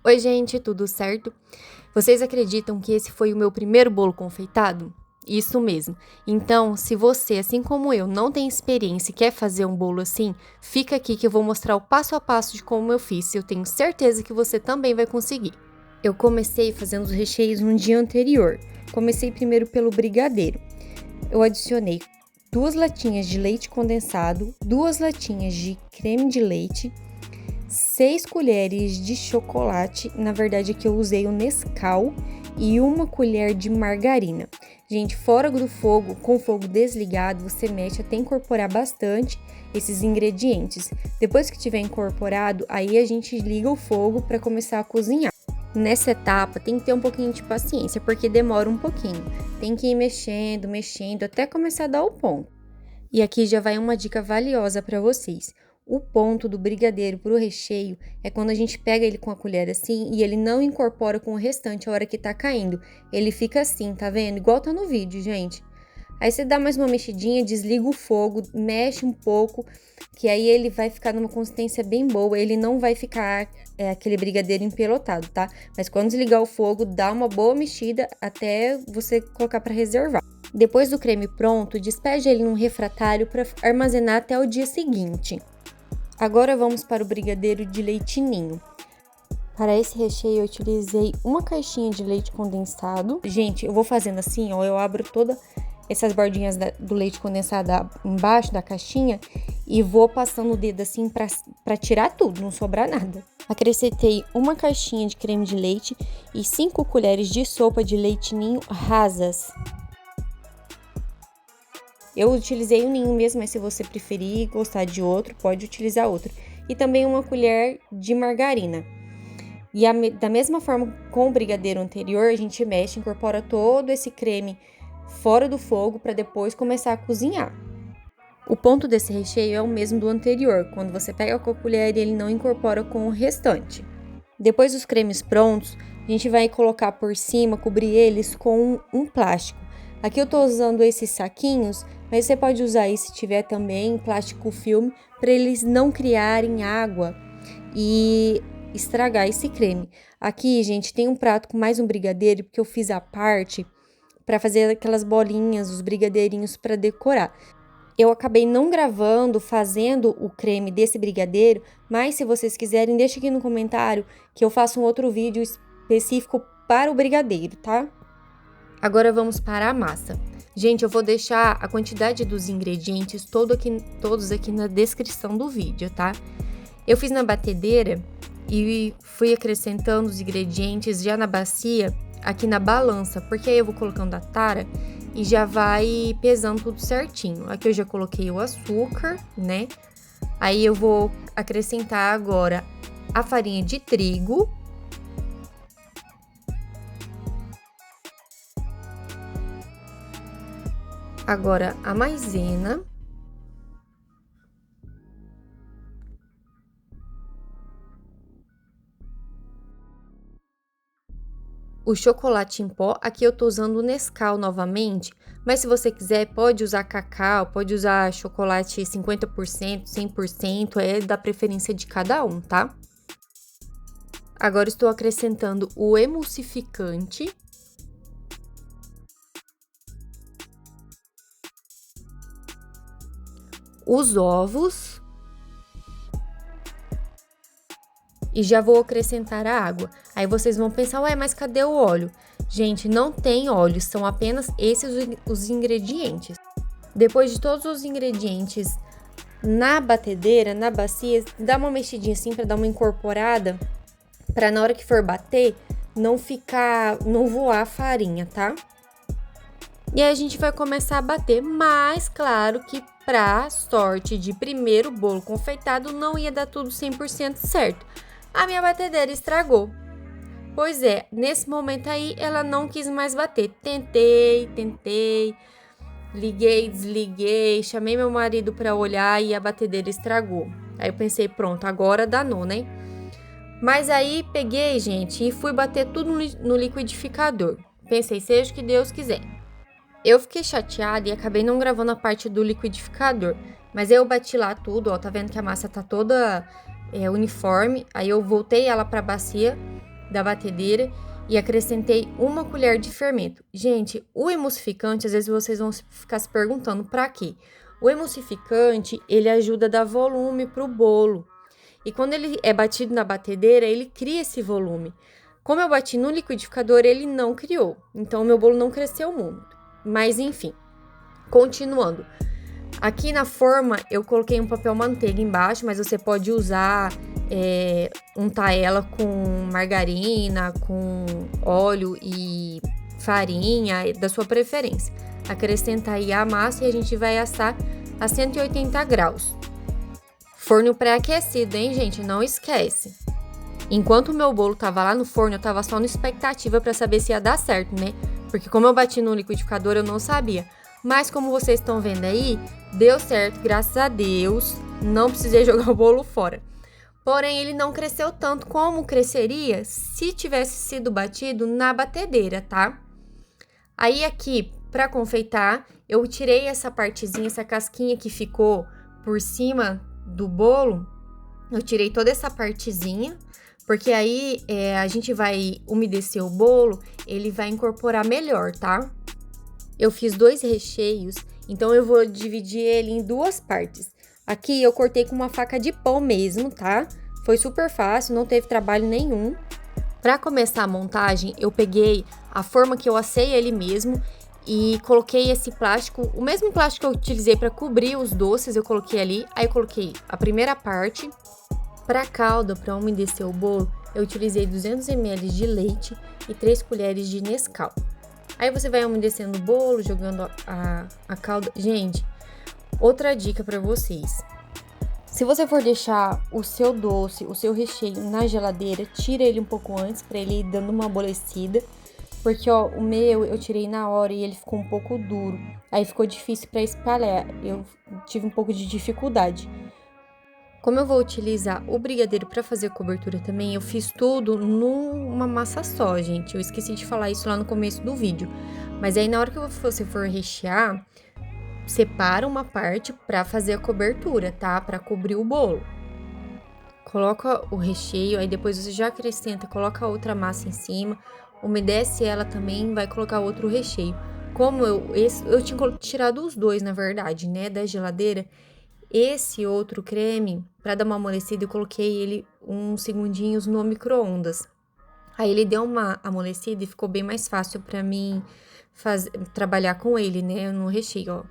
Oi, gente, tudo certo? Vocês acreditam que esse foi o meu primeiro bolo confeitado? Isso mesmo. Então, se você, assim como eu, não tem experiência e quer fazer um bolo assim, fica aqui que eu vou mostrar o passo a passo de como eu fiz. Eu tenho certeza que você também vai conseguir. Eu comecei fazendo os recheios no dia anterior. Comecei primeiro pelo brigadeiro. Eu adicionei 2 latinhas de leite condensado, 2 latinhas de creme de leite, 6 colheres de chocolate, na verdade aqui eu usei o Nescau, e 1 colher de margarina. Gente, fora do fogo, com o fogo desligado, você mexe até incorporar bastante esses ingredientes. Depois que tiver incorporado, aí a gente liga o fogo para começar a cozinhar. Nessa etapa tem que ter um pouquinho de paciência, porque demora um pouquinho. Tem que ir mexendo, até começar a dar o ponto. E aqui já vai uma dica valiosa para vocês. O ponto do brigadeiro para o recheio é quando a gente pega ele com a colher assim e ele não incorpora com o restante a hora que tá caindo. Ele fica assim, tá vendo? Igual tá no vídeo, gente. Aí você dá mais uma mexidinha, desliga o fogo, mexe um pouco, que aí ele vai ficar numa consistência bem boa. Ele não vai ficar aquele brigadeiro empelotado, tá? Mas quando desligar o fogo, dá uma boa mexida até você colocar para reservar. Depois do creme pronto, despeje ele num refratário para armazenar até o dia seguinte. Agora vamos para o brigadeiro de leite ninho. Para esse recheio eu utilizei uma caixinha de leite condensado. Gente, eu vou fazendo assim, ó, eu abro todas essas bordinhas do leite condensado embaixo da caixinha e vou passando o dedo assim para tirar tudo, não sobrar nada. Acrescentei uma caixinha de creme de leite e 5 colheres de sopa de leite ninho rasas. Eu utilizei um ninho mesmo, mas se você preferir gostar de outro, pode utilizar outro. E também 1 colher de margarina. E da mesma forma com o brigadeiro anterior, a gente mexe, incorpora todo esse creme fora do fogo para depois começar a cozinhar. O ponto desse recheio é o mesmo do anterior, quando você pega com a colher e ele não incorpora com o restante. Depois dos cremes prontos, a gente vai colocar por cima, cobrir eles com um plástico. Aqui eu tô usando esses saquinhos, mas você pode usar aí se tiver também plástico filme, para eles não criarem água e estragar esse creme. Aqui, gente, tem um prato com mais um brigadeiro, porque eu fiz a parte para fazer aquelas bolinhas, os brigadeirinhos para decorar. Eu acabei não gravando, fazendo o creme desse brigadeiro, mas se vocês quiserem, deixa aqui no comentário que eu faço um outro vídeo específico para o brigadeiro, tá? Agora vamos para a massa. Gente, eu vou deixar a quantidade dos ingredientes todos aqui na descrição do vídeo, tá? Eu fiz na batedeira e fui acrescentando os ingredientes já na bacia, aqui na balança, porque aí eu vou colocando a tara e já vai pesando tudo certinho. Aqui eu já coloquei o açúcar, né? Aí eu vou acrescentar agora a farinha de trigo. Agora a maisena. O chocolate em pó, aqui eu tô usando o Nescau novamente, mas se você quiser pode usar cacau, pode usar chocolate 50%, 100%, é da preferência de cada um, tá? Agora estou acrescentando o emulsificante. Os ovos. E já vou acrescentar a água. Aí vocês vão pensar, ué, mas cadê o óleo? Gente, não tem óleo, são apenas esses os ingredientes. Depois de todos os ingredientes na batedeira, na bacia, dá uma mexidinha assim para dar uma incorporada, para na hora que for bater, não voar a farinha, tá? E aí a gente vai começar a bater, mas claro que pra sorte de primeiro bolo confeitado não ia dar tudo 100% certo. A minha batedeira estragou. Pois é, nesse momento aí ela não quis mais bater. Tentei, liguei, desliguei, chamei meu marido para olhar e a batedeira estragou. Aí eu pensei, pronto, agora danou, né? Mas aí peguei, gente, e fui bater tudo no liquidificador. Pensei, seja o que Deus quiser. Eu fiquei chateada e acabei não gravando a parte do liquidificador. Mas eu bati lá tudo, ó, tá vendo que a massa tá toda uniforme. Aí eu voltei ela pra bacia da batedeira e acrescentei 1 colher de fermento. Gente, o emulsificante, às vezes vocês vão ficar se perguntando para quê? O emulsificante, ele ajuda a dar volume pro bolo. E quando ele é batido na batedeira, ele cria esse volume. Como eu bati no liquidificador, ele não criou. Então, o meu bolo não cresceu muito. Mas, enfim, continuando. Aqui na forma, eu coloquei um papel manteiga embaixo, mas você pode usar, untar ela com margarina, com óleo e farinha, da sua preferência. Acrescenta aí a massa e a gente vai assar a 180 graus. Forno pré-aquecido, hein, gente? Não esquece. Enquanto o meu bolo tava lá no forno, eu tava só na expectativa pra saber se ia dar certo, né? Porque como eu bati no liquidificador, eu não sabia. Mas como vocês estão vendo aí, deu certo, graças a Deus. Não precisei jogar o bolo fora. Porém, ele não cresceu tanto como cresceria se tivesse sido batido na batedeira, tá? Aí aqui, pra confeitar, eu tirei essa partezinha, essa casquinha que ficou por cima do bolo. Eu tirei toda essa partezinha, porque aí a gente vai umedecer o bolo, ele vai incorporar melhor, tá? Eu fiz 2 recheios, então eu vou dividir ele em 2 partes. Aqui eu cortei com uma faca de pão mesmo, tá? Foi super fácil, não teve trabalho nenhum. Para começar a montagem, eu peguei a forma que eu assei ele mesmo e coloquei esse plástico, o mesmo plástico que eu utilizei para cobrir os doces, eu coloquei ali. Aí eu coloquei a primeira parte. Para a calda, para umedecer o bolo, eu utilizei 200 ml de leite e 3 colheres de Nescau. Aí você vai umedecendo o bolo, jogando a calda. Gente, outra dica para vocês. Se você for deixar o seu doce, o seu recheio na geladeira, tira ele um pouco antes para ele ir dando uma amolecida. Porque, ó, o meu eu tirei na hora e ele ficou um pouco duro. Aí ficou difícil para espalhar. Eu tive um pouco de dificuldade. Como eu vou utilizar o brigadeiro para fazer a cobertura também, eu fiz tudo numa massa só, gente. Eu esqueci de falar isso lá no começo do vídeo. Mas aí na hora que você for rechear, separa uma parte para fazer a cobertura, tá? Para cobrir o bolo. Coloca o recheio, aí depois você já acrescenta, coloca outra massa em cima, umedece ela também, vai colocar outro recheio. Como eu tinha tirado os 2, na verdade, né, da geladeira. Esse outro creme, para dar uma amolecida, eu coloquei ele uns segundinhos no micro-ondas. Aí ele deu uma amolecida e ficou bem mais fácil para mim trabalhar com ele, né, no recheio, ó.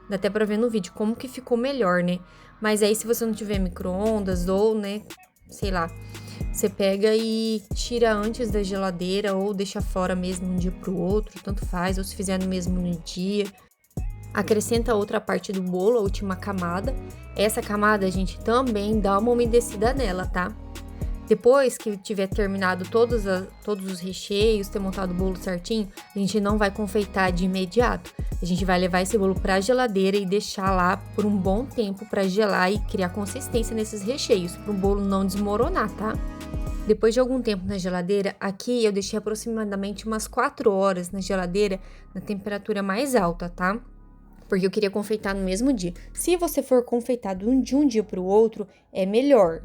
Dá até pra ver no vídeo como que ficou melhor, né? Mas aí se você não tiver micro-ondas ou, né, sei lá, você pega e tira antes da geladeira ou deixa fora mesmo de um dia pro outro, tanto faz, ou se fizer no mesmo dia. Acrescenta outra parte do bolo, a última camada. Essa camada a gente também dá uma umedecida nela, tá? Depois que tiver terminado todos os recheios, ter montado o bolo certinho, a gente não vai confeitar de imediato. A gente vai levar esse bolo para a geladeira e deixar lá por um bom tempo para gelar e criar consistência nesses recheios, para o bolo não desmoronar, tá? Depois de algum tempo na geladeira, aqui eu deixei aproximadamente umas 4 horas na geladeira, na temperatura mais alta, tá? Porque eu queria confeitar no mesmo dia. Se você for confeitar de um dia para o outro, é melhor.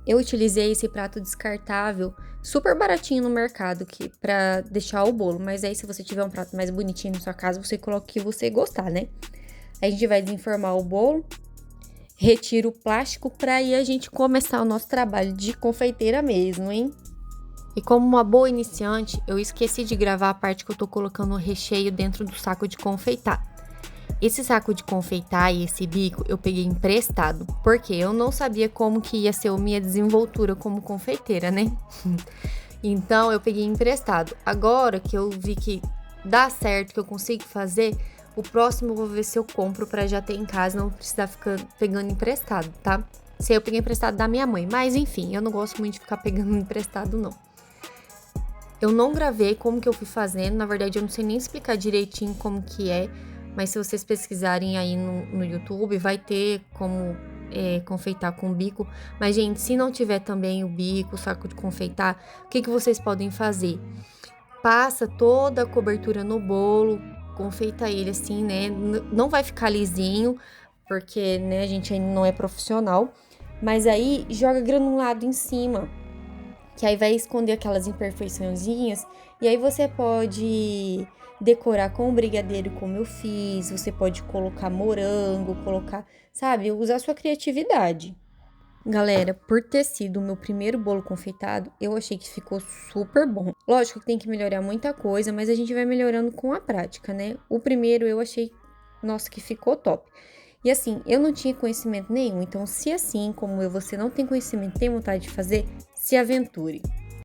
Eu utilizei esse prato descartável, super baratinho no mercado, para deixar o bolo. Mas aí, se você tiver um prato mais bonitinho na sua casa, você coloca o que você gostar, né? Aí a gente vai desenformar o bolo, retira o plástico para aí a gente começar o nosso trabalho de confeiteira mesmo, hein? E como uma boa iniciante, eu esqueci de gravar a parte que eu tô colocando o recheio dentro do saco de confeitar. Esse saco de confeitar e esse bico eu peguei emprestado, porque eu não sabia como que ia ser a minha desenvoltura como confeiteira, né? Então eu peguei emprestado. Agora que eu vi que dá certo, que eu consigo fazer, o próximo eu vou ver se eu compro pra já ter em casa, não precisar ficar pegando emprestado, tá? Se eu peguei emprestado da minha mãe, mas enfim, eu não gosto muito de ficar pegando emprestado, não. Eu não gravei como que eu fui fazendo, na verdade eu não sei nem explicar direitinho como que é, mas se vocês pesquisarem aí no YouTube, vai ter como confeitar com bico. Mas, gente, se não tiver também o bico, o saco de confeitar, o que vocês podem fazer? Passa toda a cobertura no bolo, confeita ele assim, né? Não vai ficar lisinho, porque, né, a gente ainda não é profissional. Mas aí, joga granulado em cima. que aí vai esconder aquelas imperfeiçõezinhas, e aí você pode decorar com o brigadeiro como eu fiz, você pode colocar morango, colocar, sabe, usar sua criatividade. Galera, por ter sido o meu primeiro bolo confeitado, eu achei que ficou super bom. Lógico que tem que melhorar muita coisa, mas a gente vai melhorando com a prática, né? O primeiro eu achei, nossa, que ficou top. E assim, eu não tinha conhecimento nenhum, então se assim como eu, você não tem conhecimento, tem vontade de fazer, se aventure.